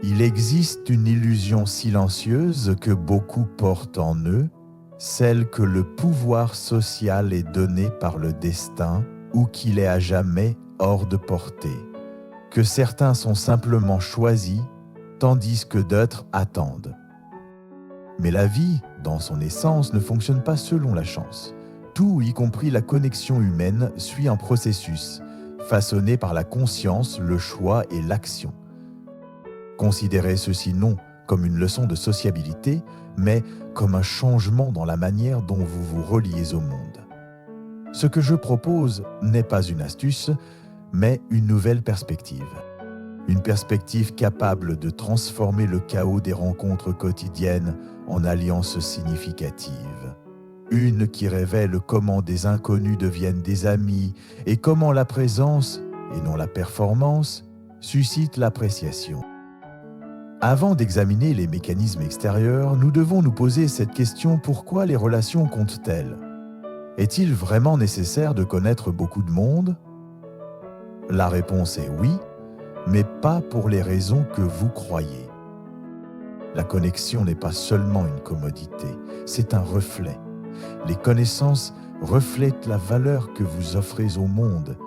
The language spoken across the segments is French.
Il existe une illusion silencieuse que beaucoup portent en eux, celle que le pouvoir social est donné par le destin ou qu'il est à jamais hors de portée, que certains sont simplement choisis tandis que d'autres attendent. Mais la vie, dans son essence, ne fonctionne pas selon la chance. Tout, y compris la connexion humaine, suit un processus, façonné par la conscience, le choix et l'action. Considérez ceci non comme une leçon de sociabilité, mais comme un changement dans la manière dont vous vous reliez au monde. Ce que je propose n'est pas une astuce, mais une nouvelle perspective. Une perspective capable de transformer le chaos des rencontres quotidiennes en alliances significatives. Une qui révèle comment des inconnus deviennent des amis et comment la présence, et non la performance, suscite l'appréciation. Avant d'examiner les mécanismes extérieurs, nous devons nous poser cette question: pourquoi les relations comptent-elles ? Est-il vraiment nécessaire de connaître beaucoup de monde ? La réponse est oui, mais pas pour les raisons que vous croyez. La connexion n'est pas seulement une commodité, c'est un reflet. Les connaissances reflètent la valeur que vous offrez au monde.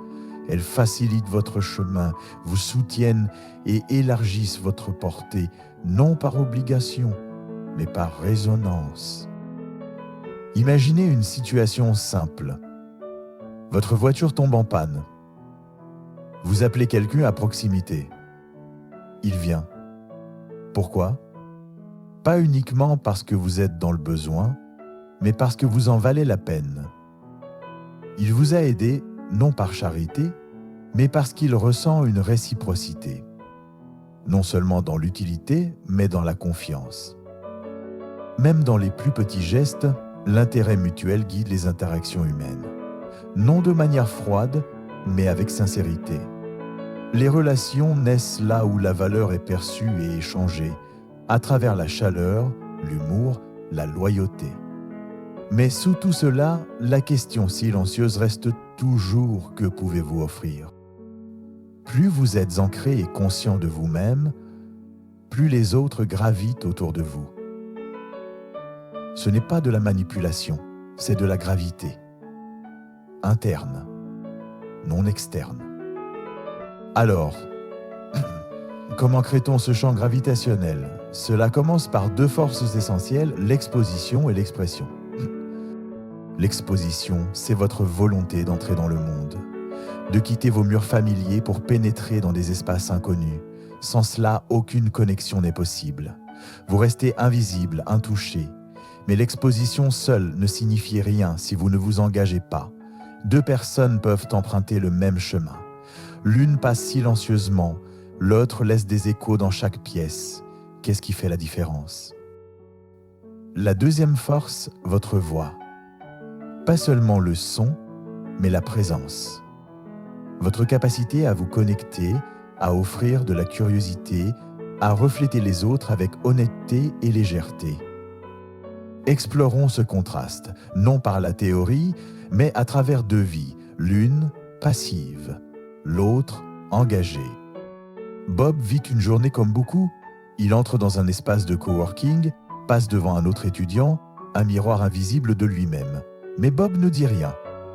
Elles facilitent votre chemin, vous soutiennent et élargissent votre portée, non par obligation, mais par résonance. Imaginez une situation simple. Votre voiture tombe en panne. Vous appelez quelqu'un à proximité. Il vient. Pourquoi ? Pas uniquement parce que vous êtes dans le besoin, mais parce que vous en valez la peine. Il vous a aidé, non par charité, mais parce qu'il ressent une réciprocité. Non seulement dans l'utilité, mais dans la confiance. Même dans les plus petits gestes, l'intérêt mutuel guide les interactions humaines. Non de manière froide, mais avec sincérité. Les relations naissent là où la valeur est perçue et échangée, à travers la chaleur, l'humour, la loyauté. Mais sous tout cela, la question silencieuse reste toujours: que pouvez-vous offrir ? Plus vous êtes ancré et conscient de vous-même, plus les autres gravitent autour de vous. Ce n'est pas de la manipulation, c'est de la gravité. Interne, non externe. Alors, comment crée-t-on ce champ gravitationnel ? Cela commence par deux forces essentielles, l'exposition et l'expression. L'exposition, c'est votre volonté d'entrer dans le monde, de quitter vos murs familiers pour pénétrer dans des espaces inconnus. Sans cela, aucune connexion n'est possible. Vous restez invisible, intouché. Mais l'exposition seule ne signifie rien si vous ne vous engagez pas. Deux personnes peuvent emprunter le même chemin. L'une passe silencieusement, l'autre laisse des échos dans chaque pièce. Qu'est-ce qui fait la différence ? La deuxième force, votre voix. Pas seulement le son, mais la présence. Votre capacité à vous connecter, à offrir de la curiosité, à refléter les autres avec honnêteté et légèreté. Explorons ce contraste, non par la théorie, mais à travers deux vies, l'une passive, l'autre engagée. Bob vit une journée comme beaucoup. Il entre dans un espace de coworking, passe devant un autre étudiant, un miroir invisible de lui-même. Mais Bob ne dit rien.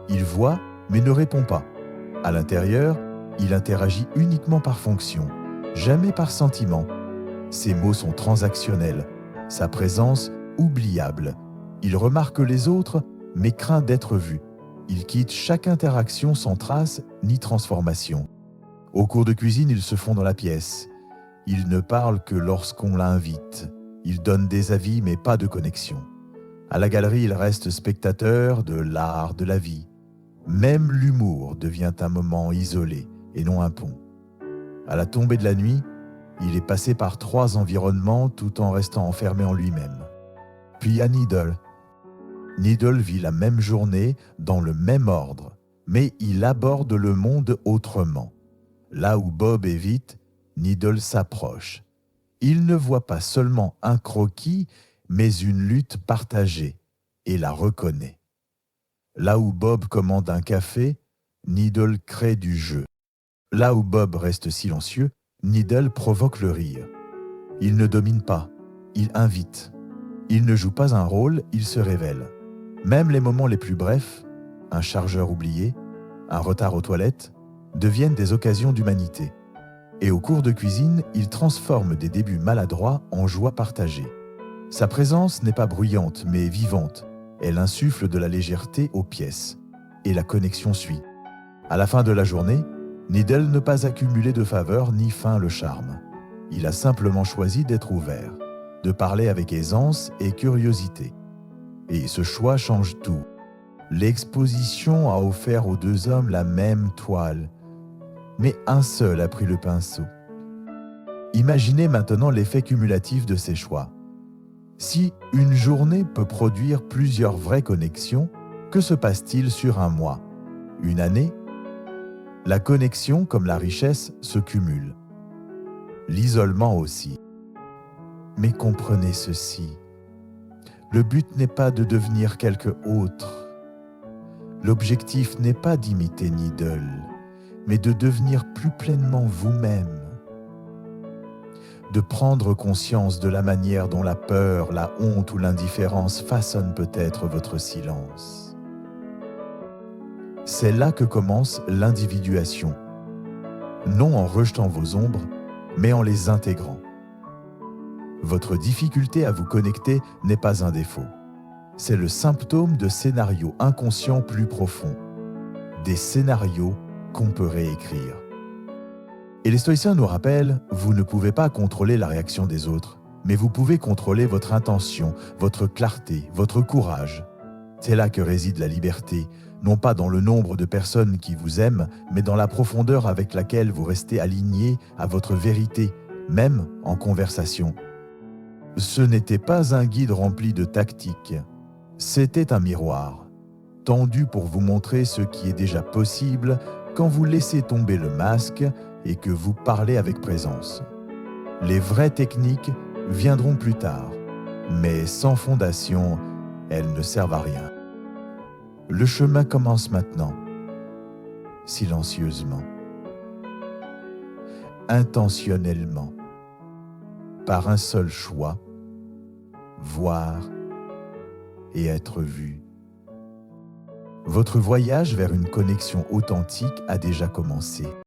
Il voit, mais ne répond pas. À l'intérieur, il interagit uniquement par fonction, jamais par sentiment. Ses mots sont transactionnels, sa présence oubliable. Il remarque les autres, mais craint d'être vu. Il quitte chaque interaction sans trace ni transformation. Au cours de cuisine, ils se font dans la pièce. Il ne parle que lorsqu'on l'invite. Il donne des avis, mais pas de connexion. À la galerie, il reste spectateur de l'art, de la vie. Même l'humour devient un moment isolé et non un pont. À la tombée de la nuit, il est passé par 3 environnements tout en restant enfermé en lui-même. Puis à Needle. Needle vit la même journée dans le même ordre, mais il aborde le monde autrement. Là où Bob évite, Needle s'approche. Il ne voit pas seulement un croquis, mais une lutte partagée, et la reconnaît. Là où Bob commande un café, Needle crée du jeu. Là où Bob reste silencieux, Needle provoque le rire. Il ne domine pas, il invite. Il ne joue pas un rôle, il se révèle. Même les moments les plus brefs, un chargeur oublié, un retard aux toilettes, deviennent des occasions d'humanité. Et au cours de cuisine, il transforme des débuts maladroits en joie partagée. Sa présence n'est pas bruyante, mais vivante. Elle insuffle de la légèreté aux pièces. Et la connexion suit. À la fin de la journée, Needle n'a pas accumulé de faveurs ni feint le charme. Il a simplement choisi d'être ouvert, de parler avec aisance et curiosité. Et ce choix change tout. L'exposition a offert aux deux hommes la même toile, mais un seul a pris le pinceau. Imaginez maintenant l'effet cumulatif de ces choix. Si une journée peut produire plusieurs vraies connexions, que se passe-t-il sur un mois, une année? La connexion, comme la richesse, se cumule. L'isolement aussi. Mais comprenez ceci. Le but n'est pas de devenir quelque autre. L'objectif n'est pas d'imiter Needle, mais de devenir plus pleinement vous-même. De prendre conscience de la manière dont la peur, la honte ou l'indifférence façonnent peut-être votre silence. C'est là que commence l'individuation, non en rejetant vos ombres, mais en les intégrant. Votre difficulté à vous connecter n'est pas un défaut. C'est le symptôme de scénarios inconscients plus profonds, des scénarios qu'on peut réécrire. Et les stoïciens nous rappellent, vous ne pouvez pas contrôler la réaction des autres, mais vous pouvez contrôler votre intention, votre clarté, votre courage. C'est là que réside la liberté, non pas dans le nombre de personnes qui vous aiment, mais dans la profondeur avec laquelle vous restez aligné à votre vérité, même en conversation. Ce n'était pas un guide rempli de tactiques, c'était un miroir, tendu pour vous montrer ce qui est déjà possible quand vous laissez tomber le masque et que vous parlez avec présence. Les vraies techniques viendront plus tard, mais sans fondation, elles ne servent à rien. Le chemin commence maintenant, silencieusement, intentionnellement, par un seul choix, voir et être vu. Votre voyage vers une connexion authentique a déjà commencé.